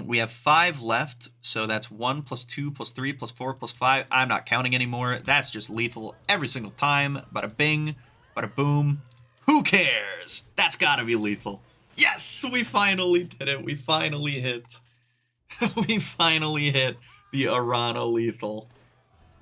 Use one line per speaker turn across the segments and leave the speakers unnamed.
We have 5 left, so that's 1 plus 2 plus 3 plus 4 plus 5. I'm not counting anymore. That's just lethal every single time. Bada bing, bada boom. Who cares? That's gotta be lethal. Yes, we finally did it. We finally hit. We finally hit the Aranna lethal.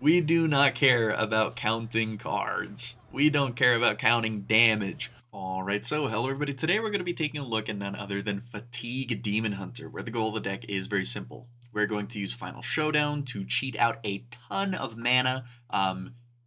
We do not care about counting cards. We don't care about counting damage. Alright, so hello everybody. Today we're going to be taking a look at none other than Fatigue Demon Hunter, where the goal of the deck is very simple. We're going to use Final Showdown to cheat out a ton of mana,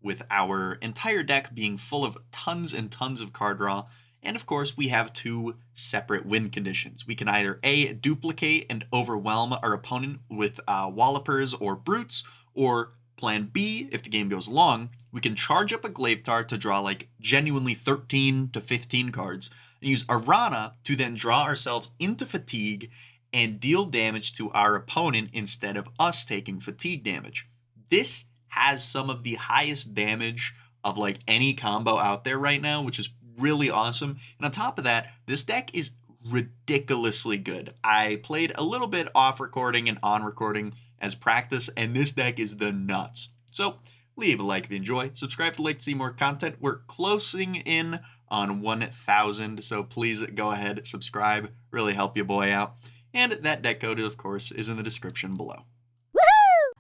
with our entire deck being full of tons and tons of card draw. And of course, we have 2 separate win conditions. We can either A, duplicate and overwhelm our opponent with Wallopers or Brutes, or Plan B, if the game goes long, we can charge up a Glaivetar to draw like genuinely 13 to 15 cards, and use Aranna to then draw ourselves into fatigue and deal damage to our opponent instead of us taking fatigue damage. This has some of the highest damage of like any combo out there right now, which is really awesome. And on top of that, this deck is ridiculously good. I played a little bit off recording and on recording as practice, and this deck is the nuts. So leave a like if you enjoy, subscribe to like to see more content. We're closing in on 1,000, so please go ahead, subscribe, really help your boy out. And that deck code, of course, is in the description below.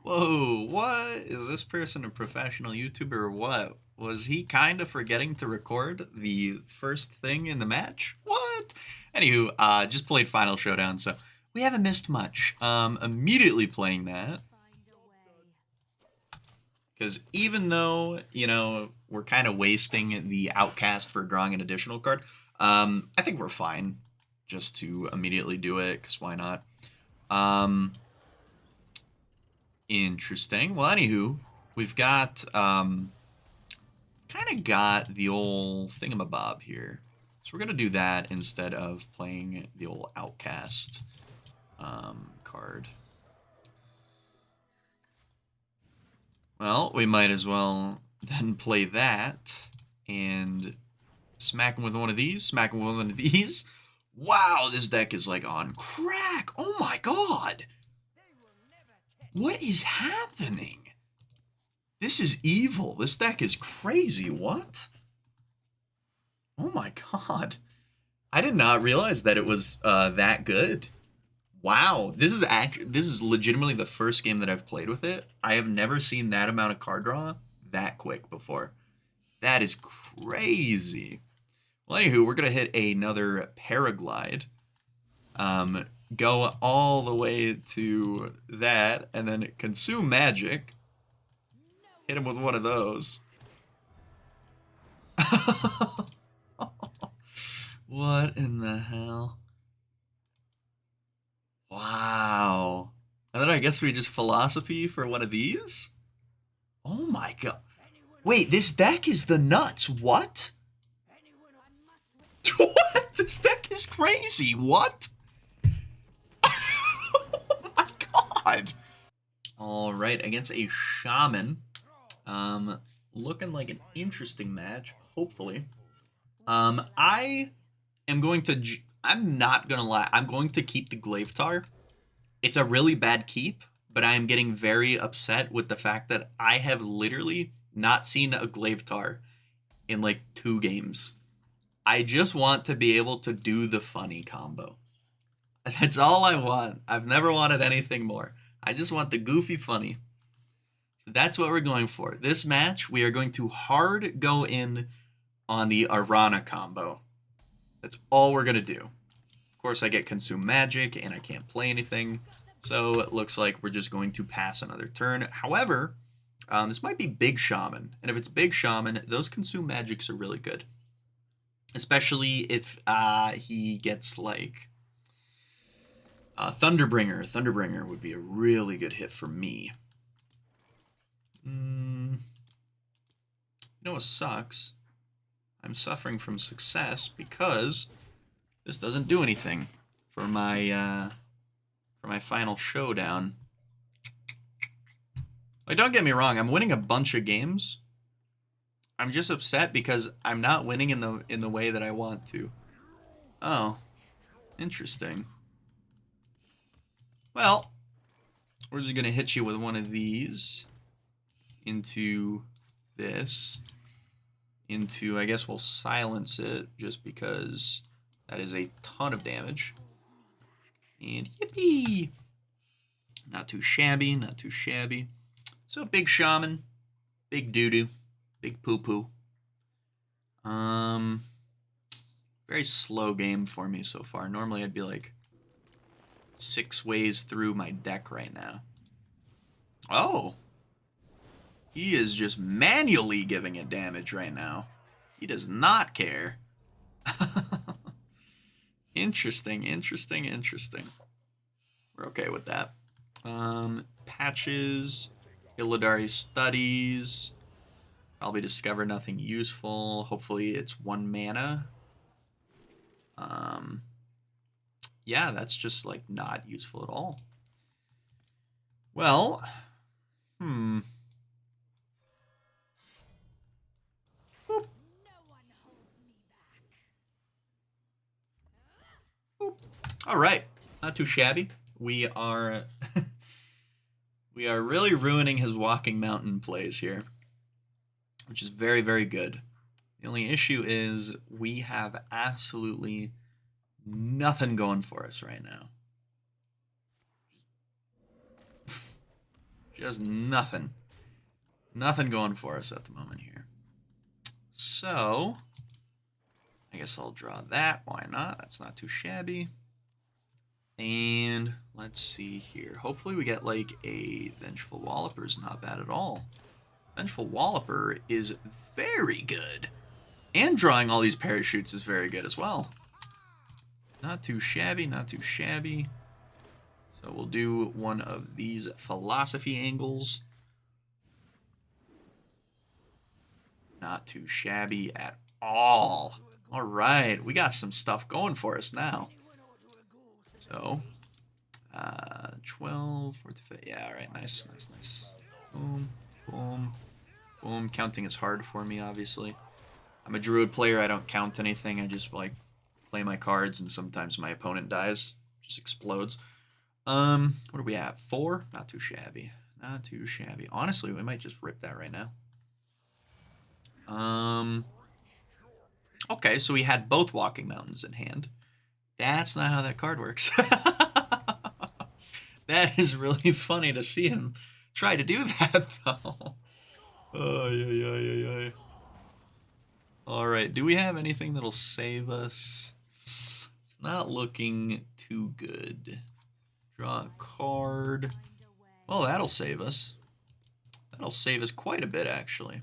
Whoa, what? Is this person a professional YouTuber or what? Was he kind of forgetting to record the first thing in the match? What? Anywho, just played Final Showdown, so we haven't missed much. Immediately playing that. Because even though, you know, we're kind of wasting the Outcast for drawing an additional card, I think we're fine just to immediately do it, because why not? Interesting. Well, anywho, we've got, kind of got the old thingamabob here. So we're going to do that instead of playing the old Outcast card. Well, we might as well then play that and smack him with one of these, smack him with one of these. Wow, this deck is like on crack. Oh my god. What is happening? This is evil. This deck is crazy. What? Oh my god. I did not realize that it was that good. Wow, this is legitimately the first game that I've played with it. I have never seen that amount of card draw that quick before. That is crazy. Well, anywho, we're gonna hit another Paraglide. Go all the way to that, and then consume magic. Hit him with one of those. What in the hell? Wow. And then I guess we just philosophy for one of these? Oh my god. Wait, this deck is the nuts. What? What? This deck is crazy. What? Oh my god. All right, against a shaman. Looking like an interesting match, hopefully. I am going to... I'm not going to lie. I'm going to keep the Glaivetar. It's a really bad keep, but I am getting very upset with the fact that I have literally not seen a Glaivetar in like 2 games. I just want to be able to do the funny combo. That's all I want. I've never wanted anything more. I just want the goofy funny. So that's what we're going for. This match, we are going to hard go in on the Aranna combo. That's all we're going to do. Of course, I get Consume Magic, and I can't play anything. So it looks like we're just going to pass another turn. However, this might be Big Shaman. And if it's Big Shaman, those Consume Magics are really good. Especially if he gets, like, Thunderbringer. Thunderbringer would be a really good hit for me. You know what sucks? I'm suffering from success because this doesn't do anything for my Final Showdown. Like, don't get me wrong, I'm winning a bunch of games. I'm just upset because I'm not winning in the way that I want to. Oh, interesting. Well, we're just going to hit you with one of these into this. Into, I guess we'll silence it just because that is a ton of damage. And yippee! Not too shabby, not too shabby. So big shaman, big doo-doo, big poo-poo. Very slow game for me so far. Normally I'd be like 6 ways through my deck right now. Oh! He is just manually giving it damage right now. He does not care. Interesting, interesting, interesting. We're okay with that. Patches, Illidari Studies, probably discover nothing useful. Hopefully it's 1 mana. Yeah, that's just like not useful at all. Well, Boop. Boop. All right, not too shabby. We are we are really ruining his Walking Mountain plays here, which is very, very good. The only issue is we have absolutely nothing going for us right now. Just nothing. Nothing going for us at the moment here. So, I guess I'll draw that. Why not? That's not too shabby. And let's see here. Hopefully we get like a Vengeful Walloper's not bad at all. Vengeful Walloper is very good. And drawing all these parachutes is very good as well. Not too shabby, not too shabby. So we'll do one of these Felosophy angles. Not too shabby at all. All right, we got some stuff going for us now. So, 12, 45, yeah, all right, nice, nice, nice. Boom, boom, boom. Counting is hard for me, obviously. I'm a druid player, I don't count anything, I just, like, play my cards, and sometimes my opponent dies, just explodes. What are we at, 4? Not too shabby, not too shabby. Honestly, we might just rip that right now. Okay, so we had both Walking Mountains in hand. That's not how that card works. That is really funny to see him try to do that, though. Oh, yeah. All right, do we have anything that'll save us? It's not looking too good. Draw a card. Well, that'll save us. That'll save us quite a bit, actually.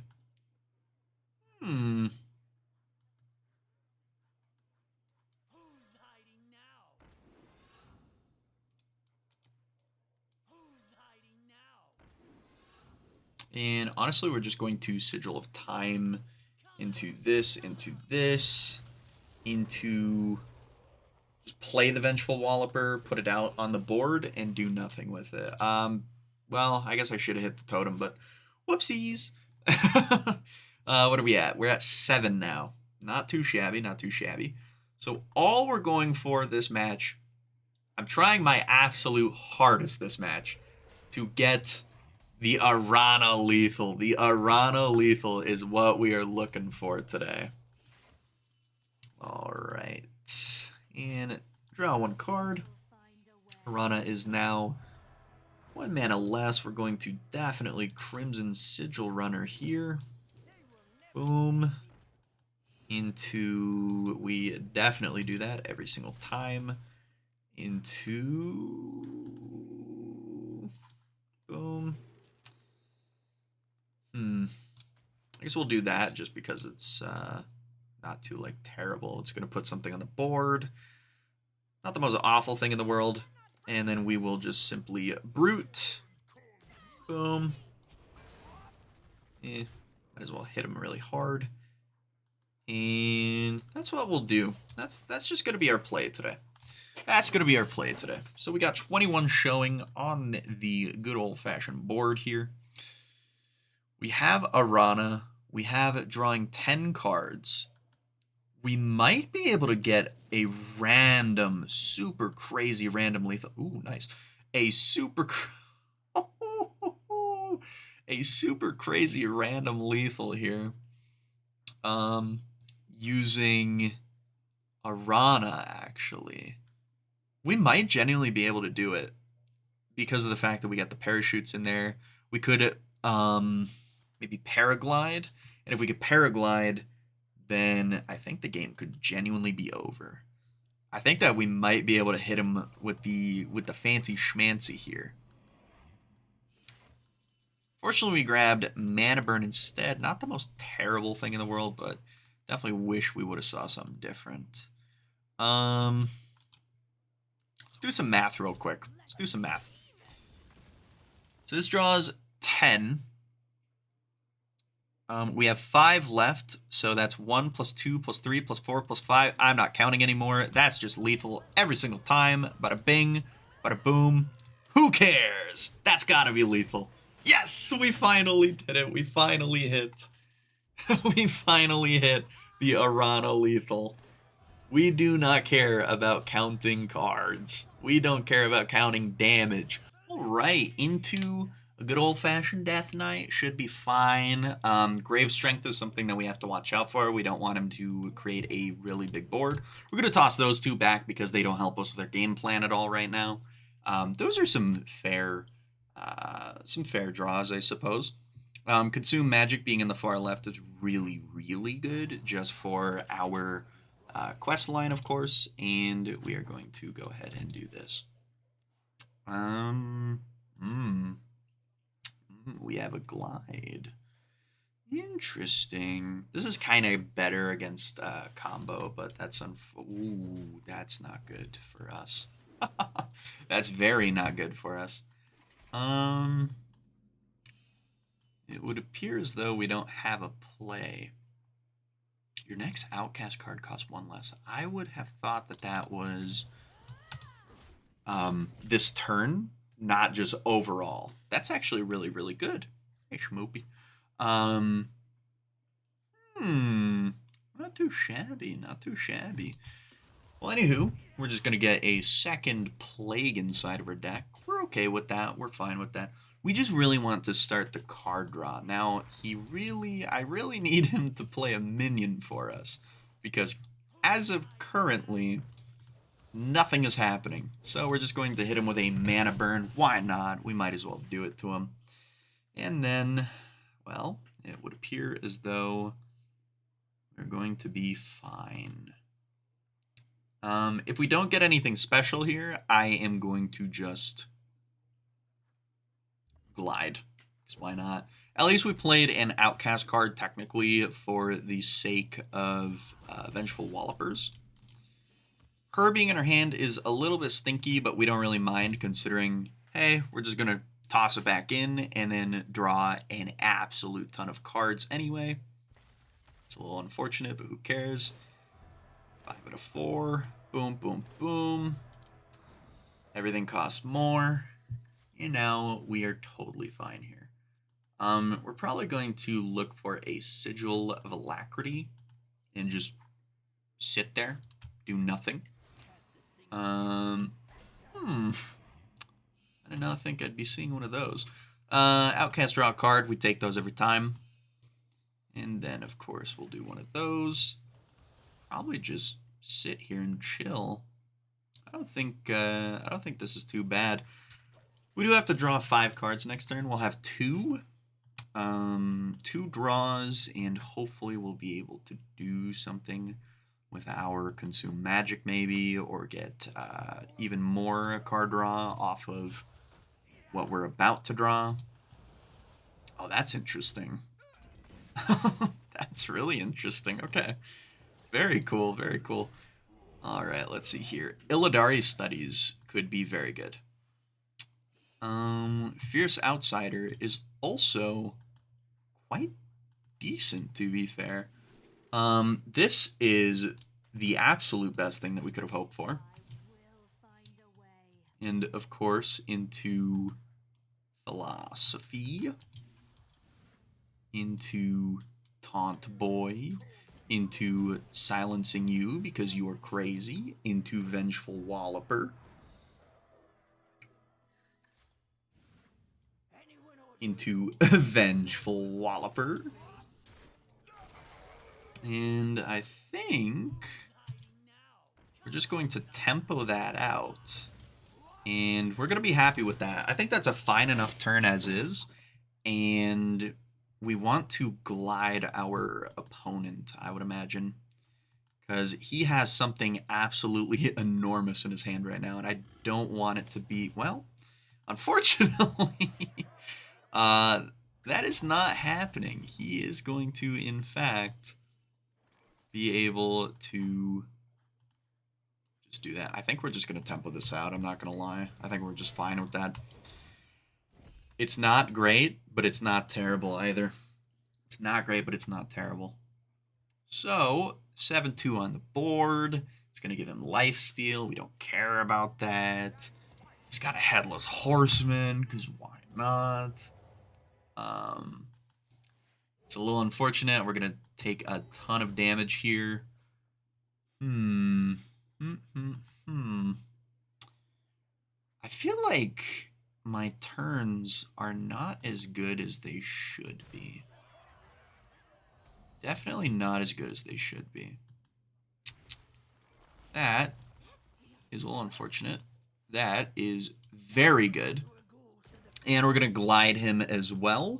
And honestly, we're just going to Sigil of Time into this, into just play the Vengeful Walloper, put it out on the board, and do nothing with it. Well, I guess I should have hit the totem, but whoopsies. What are we at? We're at 7 now. Not too shabby, not too shabby. So all we're going for this match, I'm trying my absolute hardest this match to get the Aranna Lethal. The Aranna Lethal is what we are looking for today. All right. And draw 1 card. Aranna is now 1 mana less. We're going to definitely Crimson Sigil Runner here. Boom. Into, we definitely do that every single time. Into, boom. I guess we'll do that just because it's not too like terrible. It's going to put something on the board. Not the most awful thing in the world. And then we will just simply brute. Boom. Might as well hit him really hard. And that's what we'll do. That's just going to be our play today. That's going to be our play today. So we got 21 showing on the good old-fashioned board here. We have Aranna. We have drawing 10 cards. We might be able to get a random, super crazy random lethal. Ooh, nice. a a super crazy random lethal here. Using Aranna, actually. We might genuinely be able to do it because of the fact that we got the parachutes in there. We could maybe Paraglide, and if we could Paraglide, then I think the game could genuinely be over. I think that we might be able to hit him with the fancy schmancy here. Fortunately, we grabbed Mana Burn instead. Not the most terrible thing in the world, but definitely wish we would have saw something different. Let's do some math real quick. Let's do some math. So this draws 10. We have 5 left, so that's 1 plus 2 plus 3 plus 4 plus 5. I'm not counting anymore. That's just lethal every single time. Bada bing, bada boom. Who cares? That's gotta be lethal. Yes, we finally did it. We finally hit. We finally hit the Aranna lethal. We do not care about counting cards. We don't care about counting damage. All right, into a good old-fashioned Death Knight. Should be fine. Grave Strength is something that we have to watch out for. We don't want him to create a really big board. We're going to toss those two back because they don't help us with our game plan at all right now. Those are some fair draws, I suppose. Consume Magic being in the far left is really, really good just for our quest line, of course, and we are going to go ahead and do this. We have a Glide. Interesting. This is kind of better against combo, but that's ooh, that's not good for us. That's very not good for us. It would appear as though we don't have a play. Your next Outcast card costs 1 less. I would have thought that that was this turn, not just overall. That's actually really, really good. Hey, Schmoopy. Not too shabby, not too shabby. Well, anywho, we're just going to get a second Plague inside of our deck. We're okay with that. We're fine with that. We just really want to start the card draw. Now, I really need him to play a minion for us, because as of currently, nothing is happening. So we're just going to hit him with a Mana Burn. Why not? We might as well do it to him. And then, well, it would appear as though we're going to be fine. If we don't get anything special here, I am going to just Glide, because why not? At least we played an Outcast card, technically, for the sake of Vengeful Wallopers. Her being in her hand is a little bit stinky, but we don't really mind, considering, hey, we're just going to toss it back in and then draw an absolute ton of cards anyway. It's a little unfortunate, but who cares? 5 out of 4. Boom, boom, boom. Everything costs more. And now we are totally fine here. We're probably going to look for a Sigil of Alacrity and just sit there, do nothing. I did not think I'd be seeing one of those. Outcast draw a card. We take those every time. And then, of course, we'll do one of those. Probably just sit here and chill. I don't think this is too bad. We do have to draw 5 cards next turn. We'll have 2 draws, and hopefully we'll be able to do something with our Consume Magic maybe, or get even more card draw off of what we're about to draw. Oh, that's interesting. That's really interesting. Okay. Very cool, very cool. All right, let's see here. Illidari Studies could be very good. Fierce Outsider is also quite decent, to be fair. This is the absolute best thing that we could have hoped for. And, of course, into Felosophy, into Taunt Boy, into Silencing You because you are crazy, into Vengeful Walloper. into Vengeful Walloper. And I think we're just going to tempo that out. And we're going to be happy with that. I think that's a fine enough turn as is. And we want to glide our opponent, I would imagine. Because he has something absolutely enormous in his hand right now. And I don't want it to be, well, unfortunately, that is not happening. He is going to, in fact, be able to just do that. I think we're just going to tempo this out. I'm not going to lie. I think we're just fine with that. It's not great, but it's not terrible either. It's not great, but it's not terrible. So, 7-2 on the board. It's going to give him lifesteal. We don't care about that. He's got a Headless Horseman, because why not? It's a little unfortunate. We're going to take a ton of damage here. I feel like my turns are not as good as they should be. Definitely not as good as they should be. That is a little unfortunate. That is very good. And we're going to glide him as well.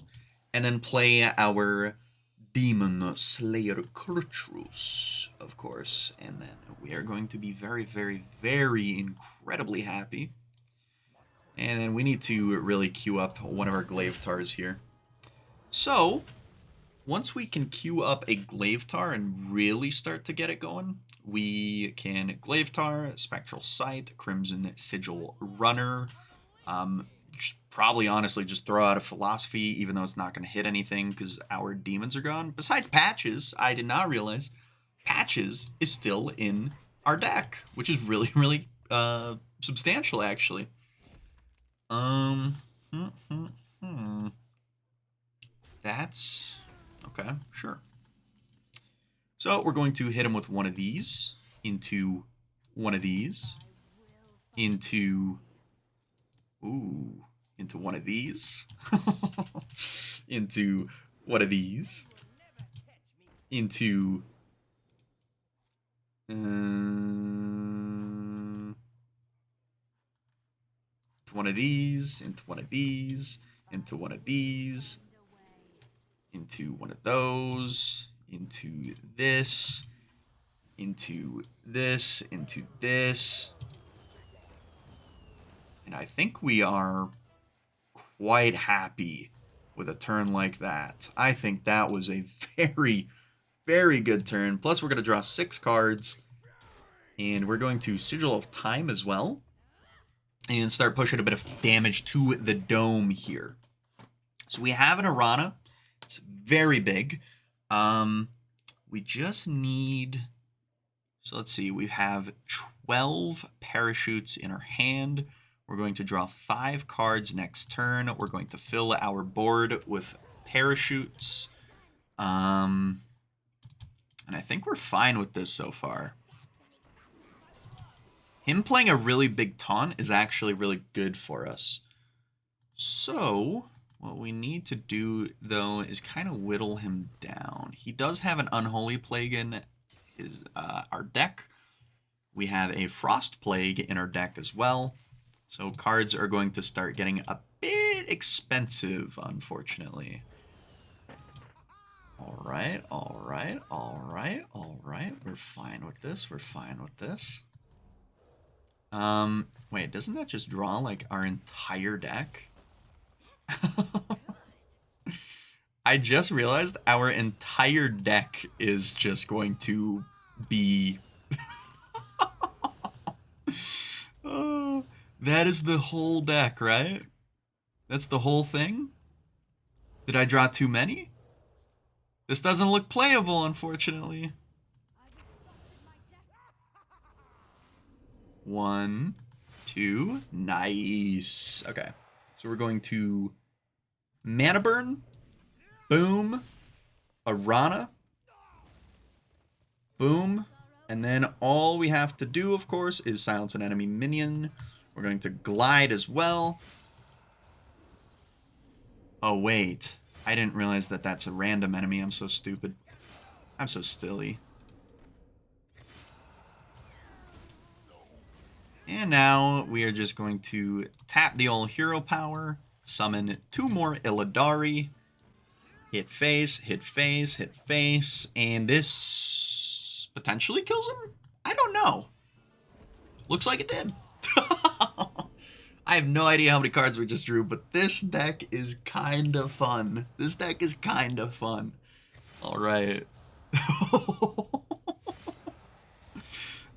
And then play our Demonslayer Kurtrus, of course. And then we are going to be very, very, very incredibly happy. And then we need to really queue up one of our Glaivetars here. So, once we can queue up a Glaivetar and really start to get it going, we can Glaivetar, Spectral Sight, Crimson Sigil Runner, probably honestly just throw out a Felosophy, even though it's not going to hit anything because our demons are gone. Besides Patches, I did not realize Patches is still in our deck, which is really, really substantial, actually. That's okay, sure. So we're going to hit him with one of these into one of these into into one of these into one of these into one of these into one of these into one of these into one of those into this into this into this. And I think we are quite happy with a turn like that. I think that was a very, very good turn. Plus, we're going to draw 6 cards. And we're going to Sigil of Time as well. And start pushing a bit of damage to the dome here. So we have an Aranna. It's very big. We just need... So let's see. We have 12 parachutes in our hand. We're going to draw 5 cards next turn. We're going to fill our board with parachutes. And I think we're fine with this so far. Him playing a really big taunt is actually really good for us. So, what we need to do, though, is kind of whittle him down. He does have an Unholy Plague in his our deck. We have a Frost Plague in our deck as well. So cards are going to start getting a bit expensive, unfortunately. All right, all right, all right, all right. We're fine with this. We're fine with this. Wait, doesn't that just draw, like, our entire deck? I just realized our entire deck is just going to be... Oh, that is the whole deck, right? That's the whole thing? Did I draw too many? This doesn't look playable, unfortunately. 1, 2, nice. Okay, so we're going to Mana Burn, boom, Aranna, boom, and then all we have to do, of course, is silence an enemy minion. We're going to glide as well. Oh, wait. I didn't realize that that's a random enemy. I'm so stupid. I'm so silly. And now we are just going to tap the old hero power, summon 2 more Illidari, hit face, hit face, hit face, and this potentially kills him? I don't know. Looks like it did. I have no idea how many cards we just drew, but this deck is kind of fun. This deck is kind of fun. All right.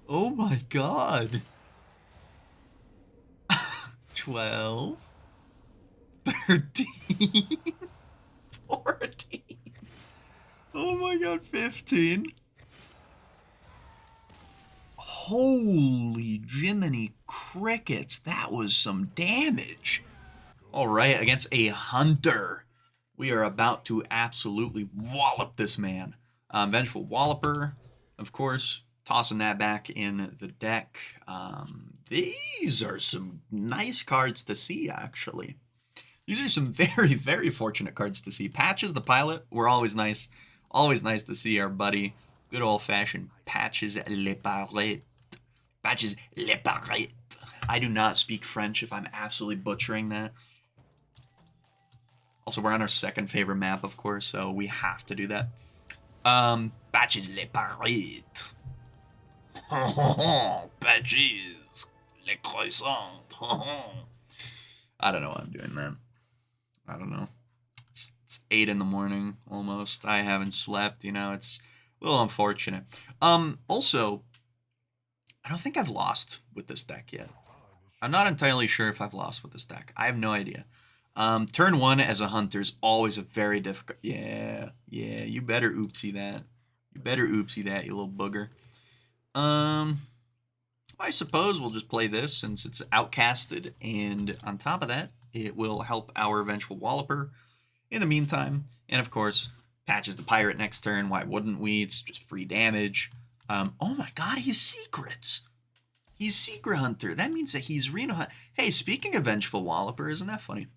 Oh my god. 12, 13, 14. Oh my god, 15. Holy Jiminy Crickets, that was some damage. All right, against a Hunter, we are about to absolutely wallop this man. Vengeful Walloper, of course, tossing that back in the deck. These are some nice cards to see, actually. These are some very, very fortunate cards to see. Patches the Pilot were always nice. Always nice to see our buddy. Good old-fashioned Patches le Parrot. Patches le Parrot. I do not speak French if I'm absolutely butchering that. Also, we're on our second favorite map, of course, so we have to do that. Patches le Parrot. Patches le Croissant. I don't know why I'm doing that. I don't know. It's 8 in the morning, almost. I haven't slept, you know, it's a little unfortunate. Also, I don't think I've lost with this deck yet. I'm not entirely sure if I've lost with this deck. I have no idea. Turn 1 as a Hunter is always a very difficult... Yeah, you better oopsie that. You better oopsie that, you little booger. I suppose we'll just play this since it's outcasted, and on top of that, it will help our Vengeful Walloper in the meantime. And of course, Patches the Pirate next turn. Why wouldn't we? It's just free damage. Oh my god, he's Secrets. He's Secret Hunter. That means that he's Reno Hunter. Hey, speaking of Vengeful Walloper, isn't that funny?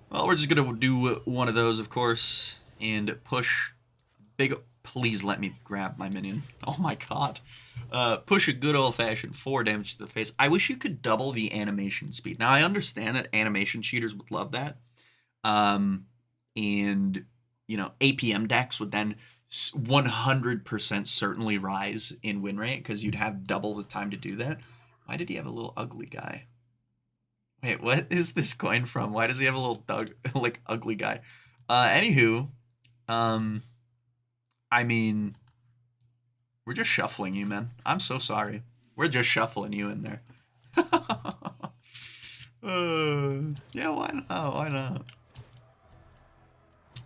Well, we're just going to do one of those, of course, and push big... Please let me grab my minion. Oh my god. Push a good old-fashioned 4 damage to the face. I wish you could double the animation speed. Now, I understand that animation cheaters would love that. And, you know, APM decks would then 100% certainly rise in win rate because you'd have double the time to do that. Why did he have a little ugly guy? Wait, what is this coin from? Why does he have a little like ugly guy? Anywho, I mean, we're just shuffling you, man. I'm so sorry. We're just shuffling you in there. Yeah, why not? Why not?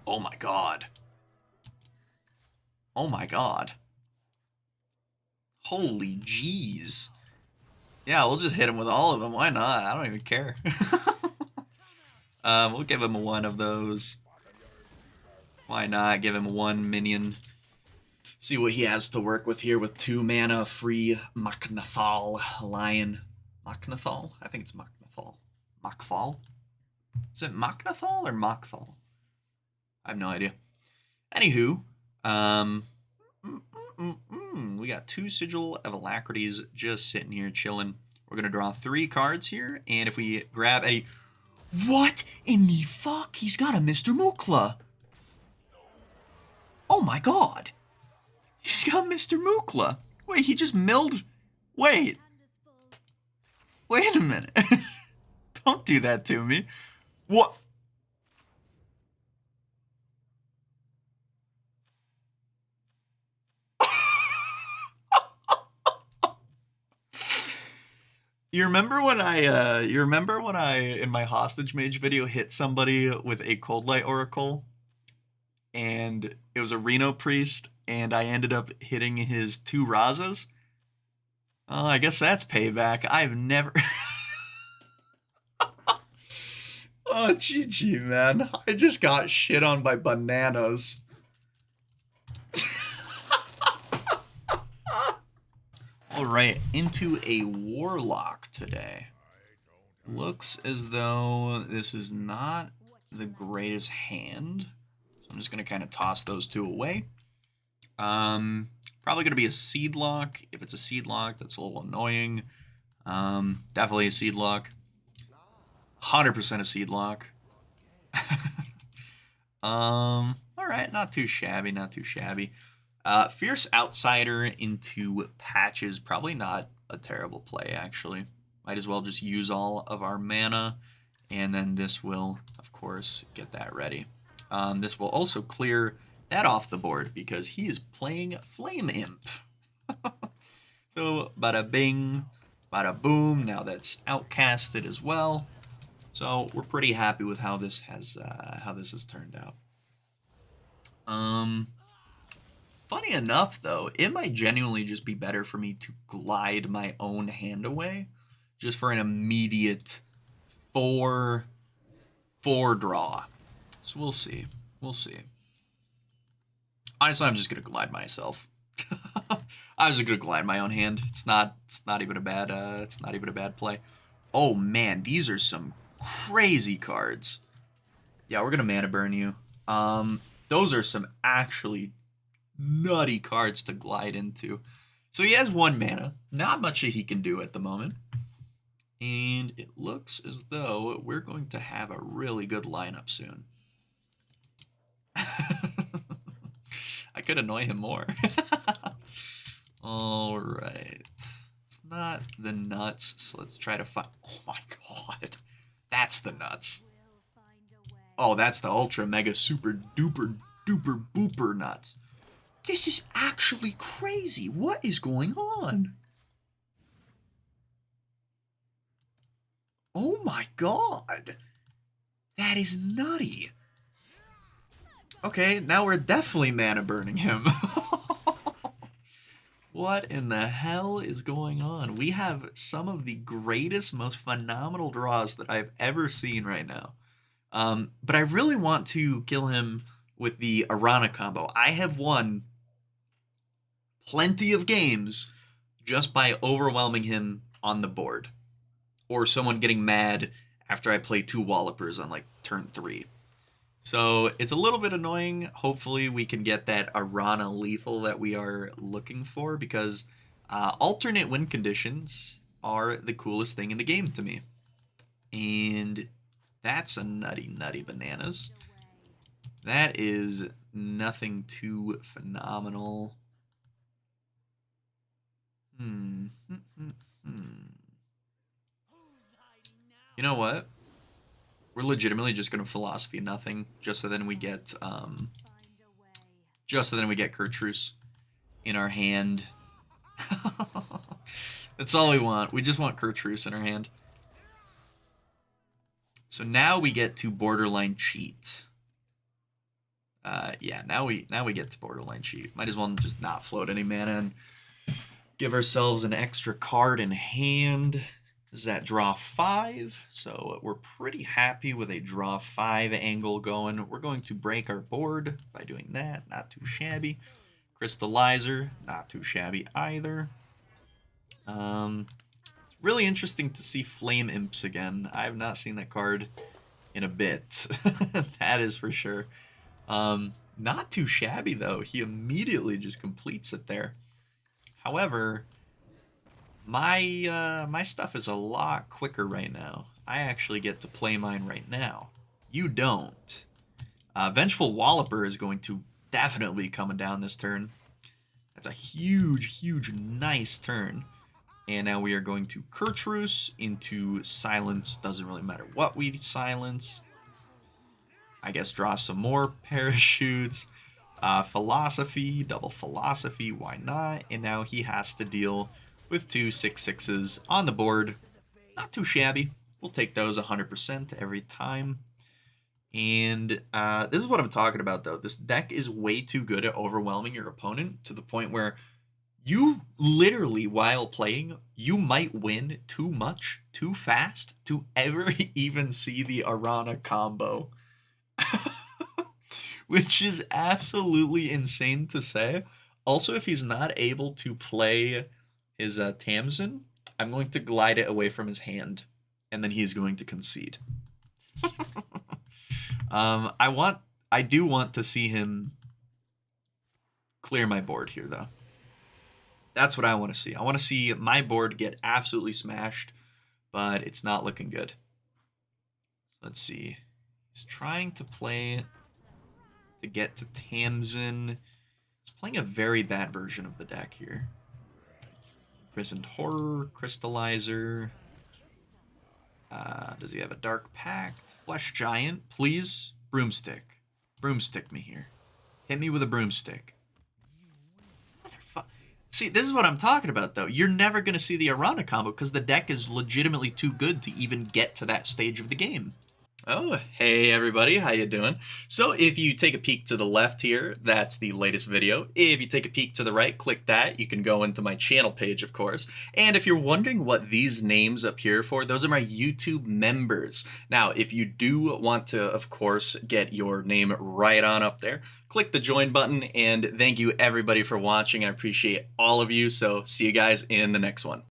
Oh my god. Oh my god. Holy jeez. Yeah, we'll just hit him with all of them. Why not? I don't even care. We'll give him one of those. Why not? Give him 1 minion. See what he has to work with here with 2 mana, free Machnathal Lion. Machnathal? I think it's Machnathal. Machthal? Is it Machnathal or Machthal? I have no idea. Anywho, we got 2 Sigil of Alacrities just sitting here chilling. We're going to draw 3 cards here, and if we grab a... What in the fuck? He's got a Mr. Mukla. Oh my god. He's got Mr. Mukla. Wait, he just milled... Wait. Wait a minute. Don't do that to me. What? You remember when I, in my Hostage Mage video, hit somebody with a Cold Light Oracle? And it was a Reno Priest, and I ended up hitting his 2 Razas? Oh, I guess that's payback. I've never... Oh, GG, man. I just got shit on by bananas. Alright, into a Warlock today. Looks as though this is not the greatest hand. So I'm just going to kind of toss those two away. Probably going to be a seed lock. If it's a seed lock, that's a little annoying. Definitely a seed lock. 100% a seed lock. All right, not too shabby, not too shabby. Fierce Outsider into Patches, probably not a terrible play, actually. Might as well just use all of our mana, and then this will, of course, get that ready. This will also clear that off the board, because he is playing Flame Imp. So, bada bing, bada boom, now that's outcasted as well. So, we're pretty happy with how this has turned out. Funny enough, though, it might genuinely just be better for me to glide my own hand away, just for an immediate 4 draw. So we'll see. We'll see. Honestly, I'm just gonna glide myself. I was just gonna glide my own hand. It's not even a bad play. Oh man, these are some crazy cards. Yeah, we're gonna mana burn you. Those are some actually nutty cards to glide into. So he has 1 mana. Not much that he can do at the moment. And it looks as though we're going to have a really good lineup soon. I could annoy him more. All right. It's not the nuts, so let's try to find... Oh my god. That's the nuts. Oh, that's the ultra mega super duper duper booper nuts. This is actually crazy. What is going on? Oh my god. That is nutty. Okay, now we're definitely mana burning him. What in the hell is going on? We have some of the greatest, most phenomenal draws that I've ever seen right now. But I really want to kill him with the Aranna combo. I have won plenty of games just by overwhelming him on the board. Or someone getting mad after I play 2 Wallopers on like turn 3. So it's a little bit annoying. Hopefully we can get that Aranna lethal that we are looking for, because alternate win conditions are the coolest thing in the game to me. And that's a nutty, nutty bananas. That is nothing too phenomenal. You know what? We're legitimately just gonna Philosophy nothing, just so then we get Kurtrus in our hand. That's all we want. We just want Kurtrus in our hand. So now we get to borderline cheat. Yeah, now we get to borderline cheat. Might as well just not float any mana and give ourselves an extra card in hand. Is that draw 5? So we're pretty happy with a draw 5 angle going. We're going to break our board by doing that. Not too shabby. Crystallizer, not too shabby either. It's really interesting to see Flame Imps again. I have not seen that card in a bit. That is for sure. Not too shabby though. He immediately just completes it there. However, my stuff is a lot quicker right now. I actually get to play mine right now. You don't. Vengeful Walloper is going to definitely be coming down this turn. That's a huge, huge, nice turn. And now we are going to Kurtrus into silence. Doesn't really matter what we silence. I guess draw some more parachutes. Philosophy, double Philosophy, why not? And now he has to deal with 2 6/6s on the board. Not too shabby. We'll take those 100% every time. And this is what I'm talking about, though. This deck is way too good at overwhelming your opponent to the point where you literally, while playing, you might win too much, too fast to ever even see the Aranna combo. Which is absolutely insane to say. Also, if he's not able to play his Tamsin, I'm going to glide it away from his hand, and then he's going to concede. I do want to see him clear my board here, though. That's what I want to see. I want to see my board get absolutely smashed, but it's not looking good. Let's see. He's trying to play to get to Tamsin. He's playing a very bad version of the deck here. Imprisoned Horror, Crystallizer. Does he have a Dark Pact? Flesh Giant, please. Broomstick. Broomstick me here. Hit me with a broomstick. See, this is what I'm talking about, though. You're never going to see the Aranna combo because the deck is legitimately too good to even get to that stage of the game. Oh, hey everybody, how you doing? So if you take a peek to the left here, that's the latest video. If you take a peek to the right, click that. You can go into my channel page, of course. And if you're wondering what these names up here for, those are my YouTube members. Now, if you do want to, of course, get your name right on up there, click the join button, and thank you everybody for watching. I appreciate all of you, so see you guys in the next one.